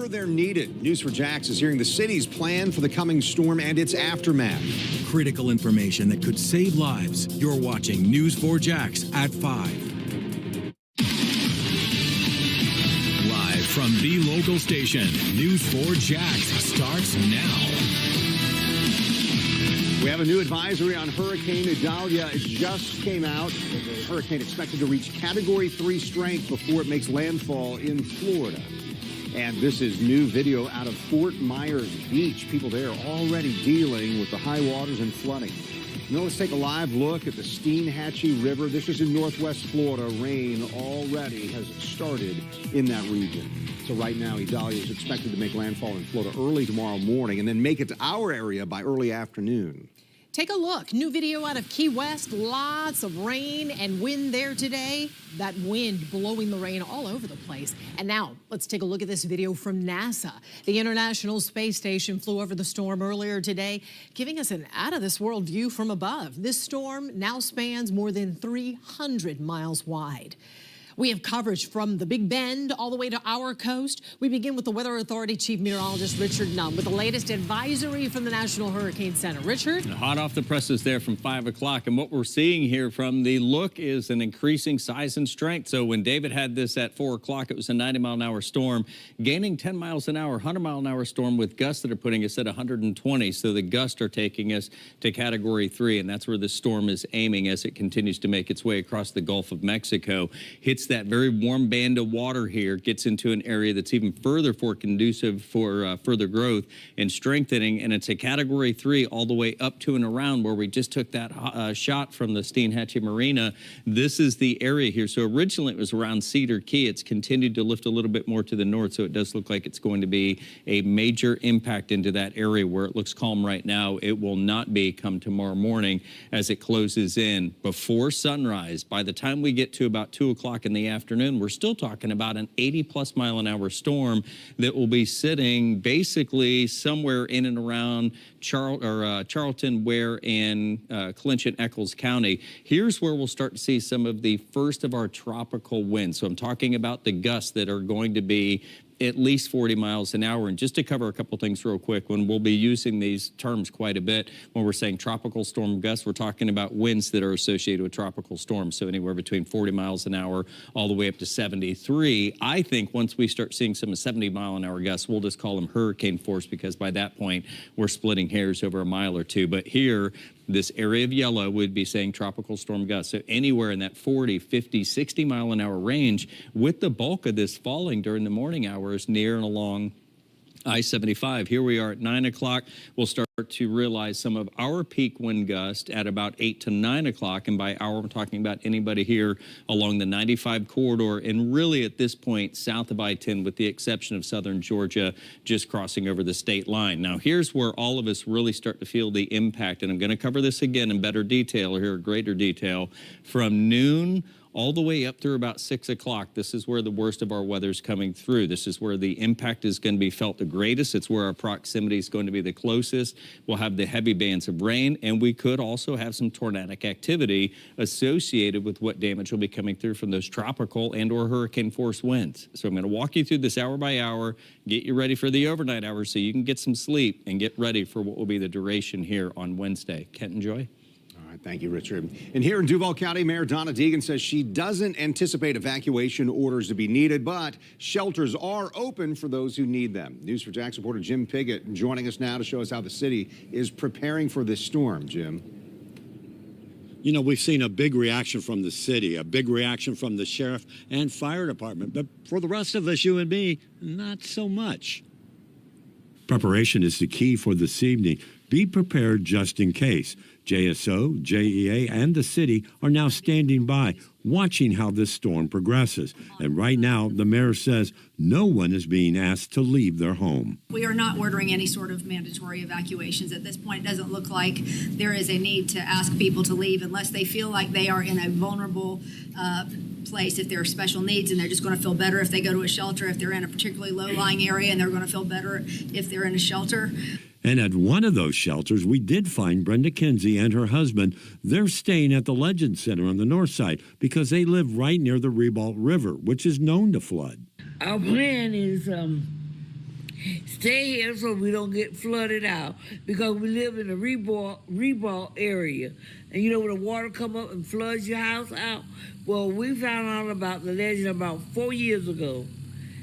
whenever they're needed. News4JAX is hearing the city's plan for the coming storm and its aftermath. Critical information that could save lives. You're watching News4JAX at 5. Live from the local station, News4JAX starts now. We have a new advisory on Hurricane Idalia. It just came out. The hurricane expected to reach Category 3 strength before it makes landfall in Florida. And this is new video out of Fort Myers Beach. People there already dealing with the high waters and flooding. Now let's take a live look at the Steinhatchee River. This is in northwest Florida. Rain already has started in that region. So right now, Idalia is expected to make landfall in Florida early tomorrow morning and then make it to our area by early afternoon. Take a look. New video out of Key West. Lots of rain and wind there today. That wind blowing the rain all over the place. And now let's take a look at this video from NASA. The International Space Station flew over the storm earlier today, giving us an out-of-this-world view from above. This storm now spans more than 300 miles wide. We have coverage from the Big Bend all the way to our coast. We begin with the Weather Authority Chief Meteorologist Richard Nunn with the latest advisory from the National Hurricane Center. Richard? Hot off the presses there from 5 o'clock. And what we're seeing here from the look is an increasing size and strength. So when David had this at 4 o'clock, it was a 90-mile-an-hour storm, gaining 10 miles an hour, 100-mile-an-hour storm with gusts that are putting us at 120. So the gusts are taking us to Category 3, and that's where the storm is aiming as it continues to make its way across the Gulf of Mexico. Hits that very warm band of water here, gets into an area that's even further conducive for further growth and strengthening, and it's a Category 3 all the way up to and around where we just took that shot from the Steinhatchee Marina. This is the area here. So originally it was around Cedar Key. It's continued to lift a little bit more to the north, so it does look like it's going to be a major impact into that area where it looks calm right now. It will not be come tomorrow morning as it closes in before sunrise. By the time we get to about 2 o'clock in the afternoon, we're still talking about an 80-plus mile-an-hour storm that will be sitting basically somewhere in and around Charlton, Ware, and Clinch and Eccles County. Here's where we'll start to see some of the first of our tropical winds. So I'm talking about the gusts that are going to be at least 40 miles an hour. And just to cover a couple things real quick, when we'll be using these terms quite a bit, when we're saying tropical storm gusts, we're talking about winds that are associated with tropical storms. So anywhere between 40 miles an hour all the way up to 73. I think once we start seeing some 70-mile-an-hour gusts, we'll just call them hurricane force, because by that point, we're splitting hairs over a mile or two. But here, this area of yellow would be saying tropical storm gusts. So anywhere in that 40, 50, 60-mile-an-hour range, with the bulk of this falling during the morning hours near and along I-75. Here we are at 9 o'clock. We'll start to realize some of our peak wind gust at about 8 to 9 o'clock. And by hour, I'm talking about anybody here along the 95 corridor. And really at this point, south of I-10, with the exception of southern Georgia, just crossing over the state line. Now, here's where all of us really start to feel the impact. And I'm going to cover this again in better detail here, greater detail, from noon all the way up through about 6 o'clock. This is where the worst of our weather's coming through. This is where the impact is going to be felt the greatest. It's where our proximity is going to be the closest. We'll have the heavy bands of rain, and we could also have some tornadic activity associated with what damage will be coming through from those tropical and or hurricane force winds. So I'm going to walk you through this hour by hour, get you ready for the overnight hours so you can get some sleep and get ready for what will be the duration here on Wednesday. Kent and Joy? Thank you, Richard. And here in Duval County, Mayor Donna Deegan says she doesn't anticipate evacuation orders to be needed, but shelters are open for those who need them. News4JAX reporter Jim Piggott joining us now to show us how the city is preparing for this storm. Jim. You know, we've seen a big reaction from the city, a big reaction from the sheriff and fire department, but for the rest of us, you and me, not so much. Preparation is the key for this evening. Be prepared just in case. JSO, JEA, and the city are now standing by, watching how this storm progresses. And right now, the mayor says no one is being asked to leave their home. We are not ordering any sort of mandatory evacuations. At this point, it doesn't look like there is a need to ask people to leave unless they feel like they are in a vulnerable place. If there are special needs and they're just going to feel better if they go to a shelter, if they're in a particularly low-lying area and they're going to feel better if they're in a shelter. And at one of those shelters, we did find Brenda Kinsey and her husband. They're staying at the Legend Center on the north side because they live right near the Ribault River, which is known to flood. Our plan is stay here so we don't get flooded out, because we live in a rebar area. And you know when the water come up and floods your house out? Well, we found out about the legend about 4 years ago.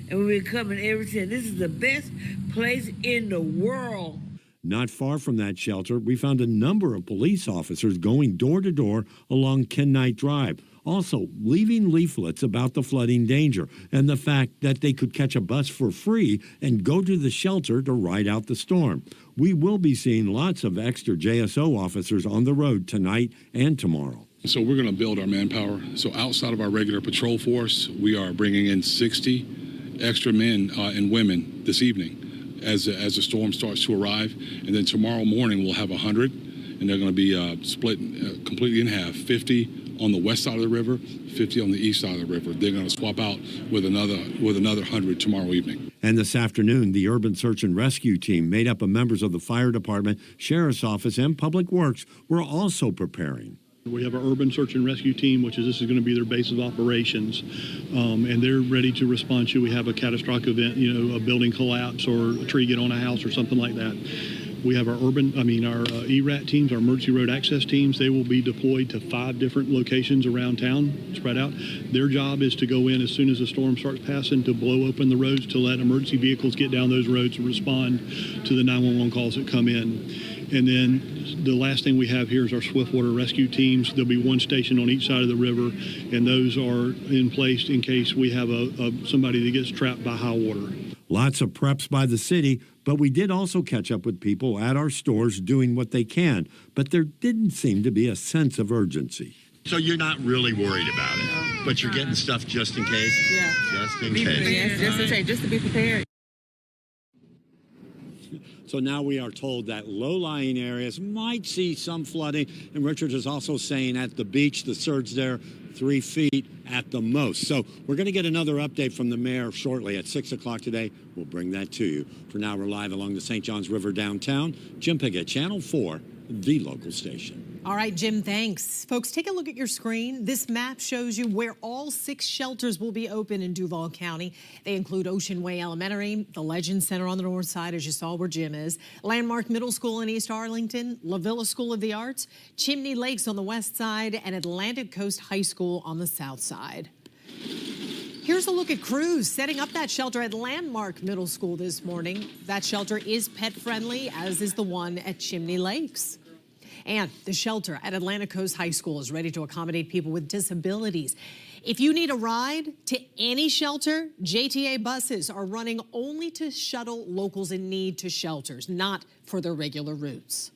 And we've been coming ever since. This is the best place in the world. Not far from that shelter, we found a number of police officers going door to door along Knight Drive, also leaving leaflets about the flooding danger and the fact that they could catch a bus for free and go to the shelter to ride out the storm. We will be seeing lots of extra JSO officers on the road tonight and tomorrow. So we're going to build our manpower. So outside of our regular patrol force, we are bringing in 60 extra men and women this evening as the storm starts to arrive. And then tomorrow morning we'll have 100, and they're going to be split completely in half, 50 on the west side of the river, 50 on the east side of the river. They're going to swap out with another 100 tomorrow evening. And this afternoon, the Urban Search and Rescue Team, made up of members of the Fire Department, Sheriff's Office, and Public Works, were also preparing. We have our Urban Search and Rescue Team, this is going to be their base of operations, and they're ready to respond to. We have a catastrophic event, a building collapse or a tree get on a house or something like that. We have our our ERAT teams, our emergency road access teams. They will be deployed to 5 different locations around town, spread out. Their job is to go in as soon as the storm starts passing, to blow open the roads, to let emergency vehicles get down those roads and respond to the 911 calls that come in. And then the last thing we have here is our swiftwater rescue teams. There'll be one station on each side of the river, and those are in place in case we have somebody that gets trapped by high water. Lots of preps by the city, but we did also catch up with people at our stores doing what they can. But there didn't seem to be a sense of urgency. So you're not really worried about it, but you're getting stuff just in case? Yeah. Just in case. Yes, just in case, just to be prepared. So now we are told that low-lying areas might see some flooding. And Richard is also saying at the beach, the surge there, 3 feet at the most. So we're going to get another update from the mayor shortly at 6 o'clock today. We'll bring that to you. For now, we're live along the St. Johns River downtown. Jim Piggott, Channel 4, the local station. All right, Jim, thanks. Folks, take a look at your screen. This map shows you where all 6 shelters will be open in Duval County. They include Ocean Way Elementary, the Legend Center on the north side, as you saw where Jim is, Landmark Middle School in East Arlington, La Villa School of the Arts, Chimney Lakes on the west side, and Atlantic Coast High School on the south side. Here's a look at crews setting up that shelter at Landmark Middle School this morning. That shelter is pet-friendly, as is the one at Chimney Lakes. And the shelter at Atlantic Coast High School is ready to accommodate people with disabilities. If you need a ride to any shelter, JTA buses are running only to shuttle locals in need to shelters, not for their regular routes.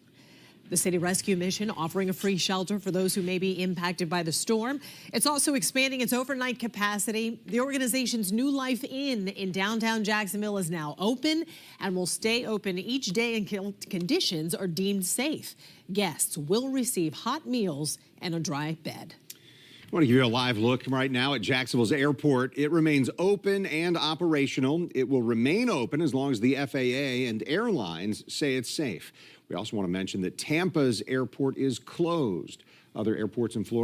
The City Rescue Mission offering a free shelter for those who may be impacted by the storm. It's also expanding its overnight capacity. The organization's New Life Inn in downtown Jacksonville is now open and will stay open each day until conditions are deemed safe. Guests will receive hot meals and a dry bed. I want to give you a live look right now at Jacksonville's airport. It remains open and operational. It will remain open as long as the FAA and airlines say it's safe. We also want to mention that Tampa's airport is closed. Other airports in Florida